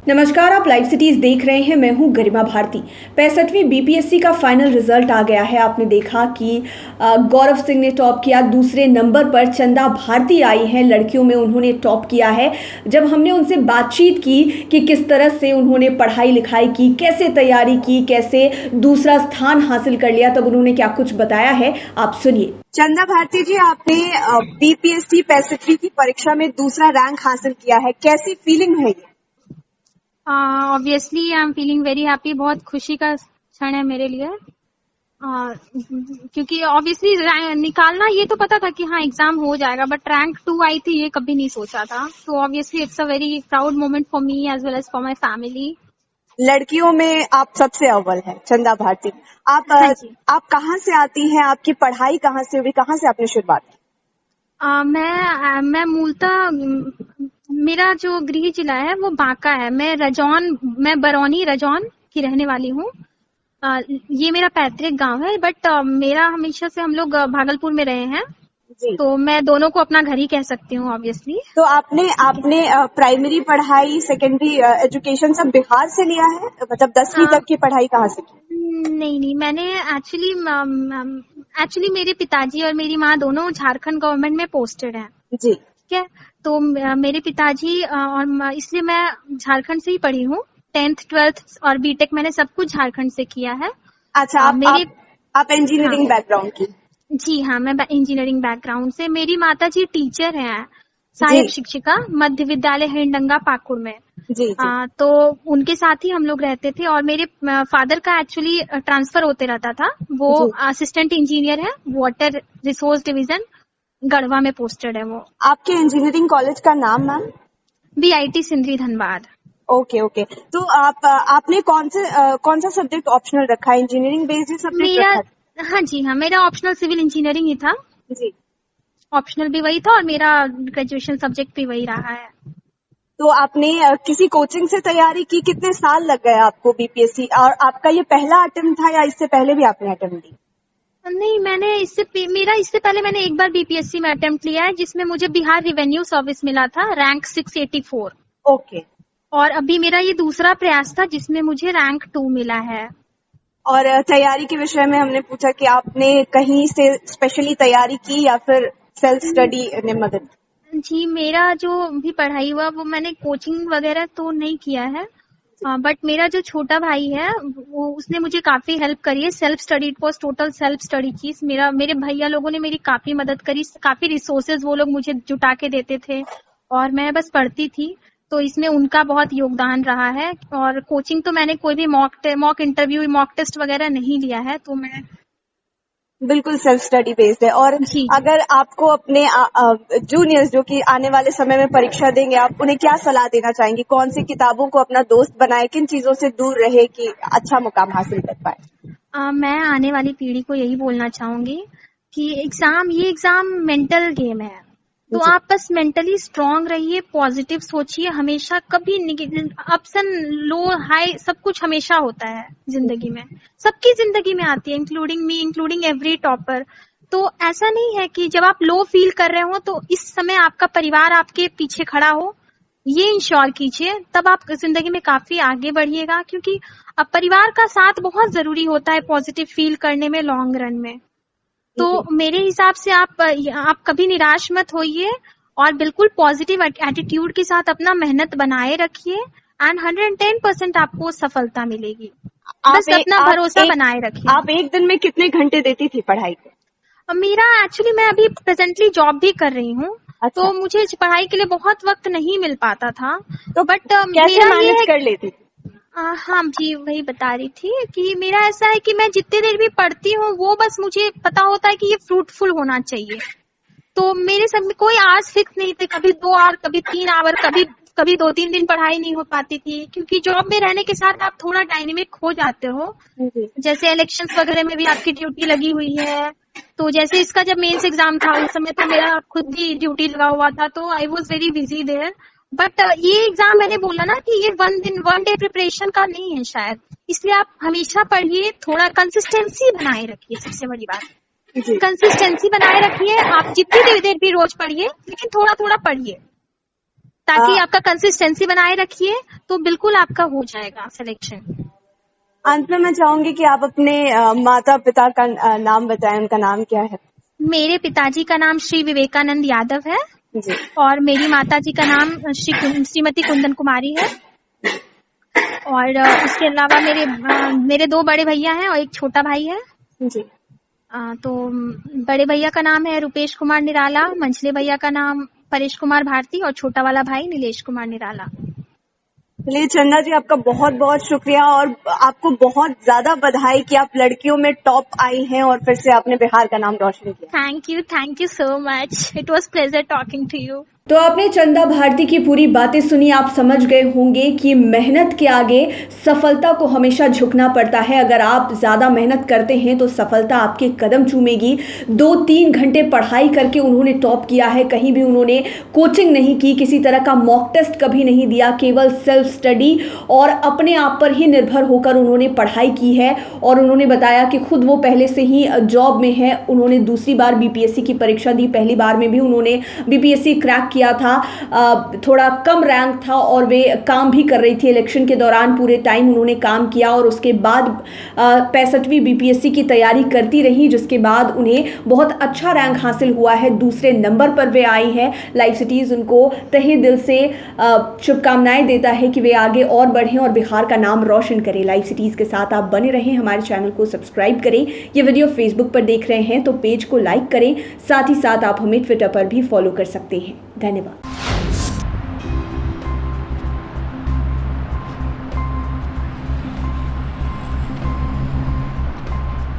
नमस्कार, आप live cities देख रहे हैं। मैं हूं गरिमा भारती। 65वीं बीपीएससी का फाइनल रिजल्ट आ गया है। आपने देखा कि गौरव सिंह ने टॉप किया। दूसरे नंबर पर चंदा भारती आई हैं। लड़कियों में उन्होंने टॉप किया है। जब हमने उनसे बातचीत की कि किस तरह से उन्होंने पढ़ाई लिखाई की, कैसे तैयारी की, कैसे दूसरा स्थान हासिल कर लिया, तब उन्होंने क्या कुछ बताया है, आप सुनिए। चंदा भारती जी, आपने बीपीएससी 65वीं की परीक्षा में दूसरा रैंक हासिल किया है, कैसी फीलिंग है ये? Obviously I am feeling very happy. बहुत खुशी का क्षण है मेरे लिए। क्योंकि ऑब्वियसली निकालना ये तो पता था कि हाँ एग्जाम हो जाएगा, बट रैंक 2 आई थी ये कभी नहीं सोचा था। तो obviously it's a very proud moment for me as well as for my family. लड़कियों में आप सबसे अव्वल हैं चंदा भारती। आप कहाँ से आती हैं? आपकी पढ़ाई कहाँ से हुई? कहाँ से आपने शुरुआत की? मैं मूलतः मेरा जो गृह जिला है वो बांका है। मैं बरौनी रजौन की रहने वाली हूँ। ये मेरा पैतृक गांव है, बट मेरा हमेशा से हम लोग भागलपुर में रहे हैं जी। तो मैं दोनों को अपना घर ही कह सकती हूँ ऑब्वियसली। तो आपने प्राइमरी पढ़ाई, सेकेंडरी एजुकेशन सब बिहार से लिया है? मतलब 10वीं तक की पढ़ाई कहाँ से की? नहीं, मैंने एक्चुअली मेरे पिताजी और मेरी माँ दोनों झारखंड गवर्नमेंट में पोस्टेड हैं जी। ठीक है। तो मेरे पिताजी और इसलिए मैं झारखंड से ही पढ़ी हूँ। 10th 12th और बीटेक मैंने सब कुछ झारखंड से किया है। अच्छा, आप इंजीनियरिंग बैकग्राउंड की? जी हाँ, मैं इंजीनियरिंग बैकग्राउंड से। मेरी माता जी टीचर हैं, सहायक शिक्षिका, मध्य विद्यालय हिंडंगा पाकुड़ में जी। तो उनके साथ ही हम लोग रहते थे। और मेरे फादर का एक्चुअली ट्रांसफर होते रहता था। वो असिस्टेंट इंजीनियर है, वाटर रिसोर्स डिवीजन, गढ़वा में पोस्टेड है वो। आपके इंजीनियरिंग कॉलेज का नाम ma'am? BIT Sindri Dhanbad. Okay. तो आपने कौन सा सब्जेक्ट ऑप्शनल रखा है? इंजीनियरिंग बेस्ड सब्जेक्ट रखा है? हाँ जी हाँ, मेरा ऑप्शनल सिविल इंजीनियरिंग ही था जी। ऑप्शनल भी वही था और मेरा ग्रेजुएशन सब्जेक्ट भी वही रहा है। तो आपने किसी कोचिंग से तैयारी की? कितने साल लग गए आपको बीपीएससी? और आपका ये पहला अटेम्प्ट था या इससे पहले भी आपने अटेम्प्ट दी? नहीं, इससे पहले मैंने एक बार बीपीएससी में अटेम्प्ट लिया है, जिसमें मुझे बिहार रेवेन्यू सर्विस मिला था, रैंक 684। ओके। और अभी मेरा ये दूसरा प्रयास था जिसमें मुझे रैंक 2 मिला है। और तैयारी के विषय में हमने पूछा कि आपने कहीं से स्पेशली तैयारी की या फिर सेल्फ स्टडी ने मदद? जी, मेरा जो भी पढ़ाई हुआ वो मैंने कोचिंग वगैरह तो नहीं किया है, बट मेरा जो छोटा भाई है उसने मुझे काफी हेल्प करी है। Self study, it was total self study की। मेरे भैया लोगों ने मेरी काफी मदद करी। काफी रिसोर्सेज वो लोग मुझे जुटा के देते थे और मैं बस पढ़ती थी। तो इसमें उनका बहुत योगदान रहा है। और कोचिंग तो मैंने कोई भी मॉक इंटरव्यू, मॉक टेस्ट वगैरह नहीं लिया है। तो मैं बिल्कुल सेल्फ स्टडी बेस्ड है। और अगर आपको अपने जूनियर्स जो कि आने वाले समय में परीक्षा देंगे, आप उन्हें क्या सलाह देना चाहेंगे? कौन सी किताबों को अपना दोस्त बनाए, किन चीजों से दूर रहे कि अच्छा मुकाम हासिल कर पाए? मैं आने वाली पीढ़ी को यही बोलना चाहूंगी कि ये एग्जाम मेंटल गेम है। तो आप बस मेंटली स्ट्रांग रहिए, पॉजिटिव सोचिए। हमेशा कभी अप्स एंड लो हाई सब कुछ हमेशा होता है जिंदगी में, सबकी जिंदगी में आती है, including me, including every topper. तो ऐसा नहीं है कि जब आप लो फील कर रहे हो तो इस समय आपका परिवार आपके पीछे खड़ा हो, ये इंश्योर कीजिए, तब आप जिंदगी में काफी आगे बढ़िएगा। क्योंकि अब परिवार का साथ बहुत जरूरी होता है पॉजिटिव फील करने में, लॉन्ग रन में। तो मेरे हिसाब से आप कभी निराश मत होइए और बिल्कुल पॉजिटिव एटीट्यूड के साथ अपना मेहनत बनाए रखिए एंड 110% आपको सफलता मिलेगी। बस अपना भरोसा बनाए रखिए। आप एक दिन में कितने घंटे देती थी पढ़ाई को? मेरा एक्चुअली मैं अभी प्रेजेंटली जॉब भी कर रही हूँ। अच्छा। तो मुझे पढ़ाई के लिए बहुत वक्त नहीं मिल पाता था। तो बट कैसे मैनेज कर लेती? हाँ जी, वही बता रही थी कि मेरा ऐसा है कि मैं जितनी देर भी पढ़ती हूँ वो बस मुझे पता होता है कि ये फ्रूटफुल होना चाहिए। तो मेरे सब में कोई आवर्स फिक्स नहीं थे, कभी 2 आवर, कभी 3 आवर, कभी 2-3 दिन पढ़ाई नहीं हो पाती थी। क्योंकि जॉब में रहने के साथ आप थोड़ा डायनेमिक हो जाते हो। जैसे इलेक्शंस वगैरह में भी आपकी ड्यूटी लगी हुई है। तो जैसे इसका जब मेंस एग्जाम था उस समय तो मेरा खुद भी ड्यूटी लगा हुआ था, तो I was very busy there. But ये एग्जाम मैंने बोला ना कि ये वन डे प्रिपरेशन का नहीं है शायद, इसलिए आप हमेशा पढ़िए, थोड़ा कंसिस्टेंसी बनाए रखिए। सबसे बड़ी बात कंसिस्टेंसी बनाए रखिए। आप जितनी देर भी रोज पढ़िए, लेकिन थोड़ा थोड़ा पढ़िए। ताकि आपका कंसिस्टेंसी बनाए रखिए, तो बिल्कुल आपका हो जाएगा सिलेक्शन। अंत में मैं चाहूंगी कि आप अपने माता पिता का नाम बताएं, उनका नाम क्या है? मेरे पिताजी का नाम श्री विवेकानंद यादव है जी। और मेरी माता जी का नाम श्रीमती कुंदन कुमारी है। और उसके अलावा मेरे 2 बड़े भैया हैं और एक छोटा भाई है। जी। तो बड़े भैया का नाम है रुपेश कुमार निराला, मंझले भैया का नाम परेश कुमार भारती और छोटा वाला भाई नीलेश कुमार निराला। चलिए चंदा जी, आपका बहुत बहुत शुक्रिया और आपको बहुत ज्यादा बधाई कि आप लड़कियों में टॉप आई हैं और फिर से आपने बिहार का नाम रोशन किया। Thank you so much. It was pleasure talking to you. तो आपने चंदा भारती की पूरी बातें सुनी, आप समझ गए होंगे कि मेहनत के आगे सफलता को हमेशा झुकना पड़ता है। अगर आप ज़्यादा मेहनत करते हैं तो सफलता आपके कदम चूमेगी। 2-3 घंटे पढ़ाई करके उन्होंने टॉप किया है, कहीं भी उन्होंने कोचिंग नहीं की, किसी तरह का मॉक टेस्ट कभी नहीं दिया, केवल सेल्फ स्टडी और अपने आप पर ही निर्भर होकर उन्होंने पढ़ाई की है। और उन्होंने बताया कि खुद वो पहले से ही जॉब में है, उन्होंने दूसरी बार बीपीएससी की परीक्षा दी, पहली बार में भी उन्होंने बीपीएससी क्रैक किया था। थोड़ा कम रैंक था और वे काम भी कर रही थी इलेक्शन के दौरान, पूरे टाइम उन्होंने काम किया और उसके बाद 65वीं बीपीएससी की तैयारी करती रही, जिसके बाद उन्हें बहुत अच्छा रैंक हासिल हुआ है, दूसरे नंबर पर वे आई हैं। लाइव सिटीज़ उनको तहे दिल से शुभकामनाएं देता है कि वे आगे और बढ़ें और बिहार का नाम रोशन करें। लाइव सिटीज़ के साथ आप बने रहें, हमारे चैनल को सब्सक्राइब करें। ये वीडियो फेसबुक पर देख रहे हैं तो पेज को लाइक करें, साथ ही साथ आप हमें ट्विटर पर भी फॉलो कर सकते हैं। धन्यवाद।